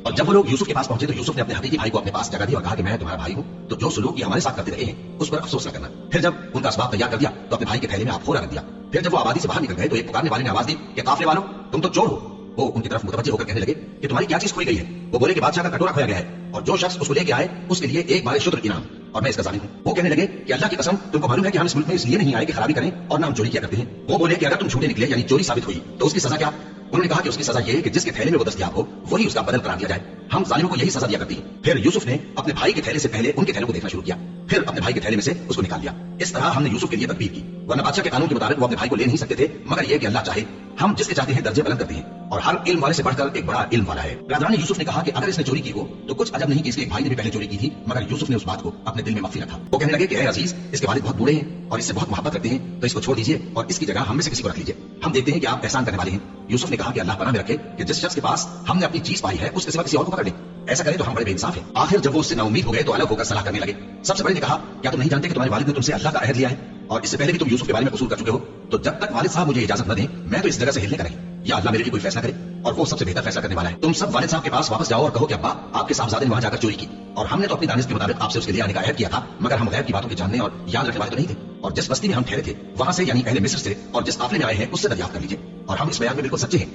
और जब वो लोग यूसुफ के पास पहुंचे तो यूसुफ ने अपने हकीकी भाई को अपने पास जगह दी और कहा कि मैं तुम्हारा भाई हूँ, तो जो सलूक ये हमारे साथ करते रहे हैं उस पर अफसोस न करना। फिर जब उनका असबाब तैयार कर दिया तो अपने भाई के थैले में आफोरा रख दिया। फिर जब वो आबादी से बाहर निकल गए तो एक पुकारने वाले ने आवाज दी कि काफले वालों, तुम तो चोर हो। वो उनकी तरफ मुतवज्जे होकर कहने लगे कि तुम्हारी क्या चीज खोई गई है। वो बोले कि बादशाह का कटोरा खोया गया है और जो शख्स उसको लेके आए उसके लिए एक बार शुद्र इनाम, और मैं इसका जालिम हूँ। वो कहने लगे कि अल्लाह की कसम, तुमको मालूम है कि हम इस मुल्क में इसलिए नहीं आए कि खराबी करें और ना हम चोरी किया करते हैं। वो बोले कि अगर तुम झूठे निकले यानी चोरी साबित हुई तो उसकी सजा क्या? उन्होंने कहा कि उसकी सजा ये है कि जिसके थैले में वो दस्तयाब हो वही उसका बदल करार दिया जाए। हम जालिमों को यही सजा दिया करती है। फिर यूसुफ ने अपने भाई के थैले से पहले उनके थैलों को देखना शुरू किया, फिर अपने भाई के थैले में से उसको निकाल लिया। इस तरह हमने यूसुफ के लिए तदबीर की, वरना बादशाह के कानून के मुताबिक वो अपने भाई को ले नहीं सकते थे, मगर यह कि अल्लाह चाहे हम जिसके चाहते हैं दर्जे बुलंद करते हैं और हर इल्म वाले से बढ़कर एक बड़ा इल्म वाला है। राजा ने यूसुफ ने कहा कि अगर इसने चोरी की हो तो कुछ अजब नहीं कि इसके एक भाई ने भी पहले चोरी की थी, मगर यूसुफ ने उस बात को अपने दिल में मख्फी रखा। वो कहने लगे कि अजीज, इसके वालिद बहुत बूढ़े हैं और इससे बहुत मोहब्बत करते हैं, तो इसको छोड़ दीजिए और इसकी जगह हम में से किसी को रख लीजिए। हम देखते हैं कि आप एहसान करने वाले हैं। यूसुफ ने कहा कि अल्लाह पनाह में रखे कि जिस शख्स के पास हमने अपनी चीज पाई है उसके सिवा किसी और को पकड़ ले, ऐसा करे तो हम बड़े बेइंसाफ हैं। आखिर जब वो उससे नाउम्मीद हो गए तो अलग होकर सलाह करने लगे। सबसे बड़े ने कहा, क्या तुम नहीं जानते कि तुम्हारे वालिद ने तुमसे अल्लाह का अहद लिया है और इससे पहले भी तुम यूसुफ के बारे में कसूर कर चुके हो, तो जब तक वालिद साहब मुझे इजाजत न दें मैं तो इस जगह से हिलने का नहीं, या अल्लाह मेरे लिए कोई फैसला करे और वो सबसे बेहतर फैसला करने वाला है। तुम सब वालिद साहब के पास वापस जाओ और कहो कि अब्बा, आपके साहबजादे ने वहां जाकर चोरी की और हमने तो अपनी दानिश के मुताबिक आपसे उसके लिए आने का अहद किया था, मगर हम गैब की बातों के जानने और याद रखने वाले तो नहीं थे, और जिस बस्ती में हम ठहरे थे वहां से यानी अहले मिस्र से और जिस काफिले में आए हैं उससे दरियाफ्त कर लीजिए, और हम इस बयान में बिल्कुल सच्चे हैं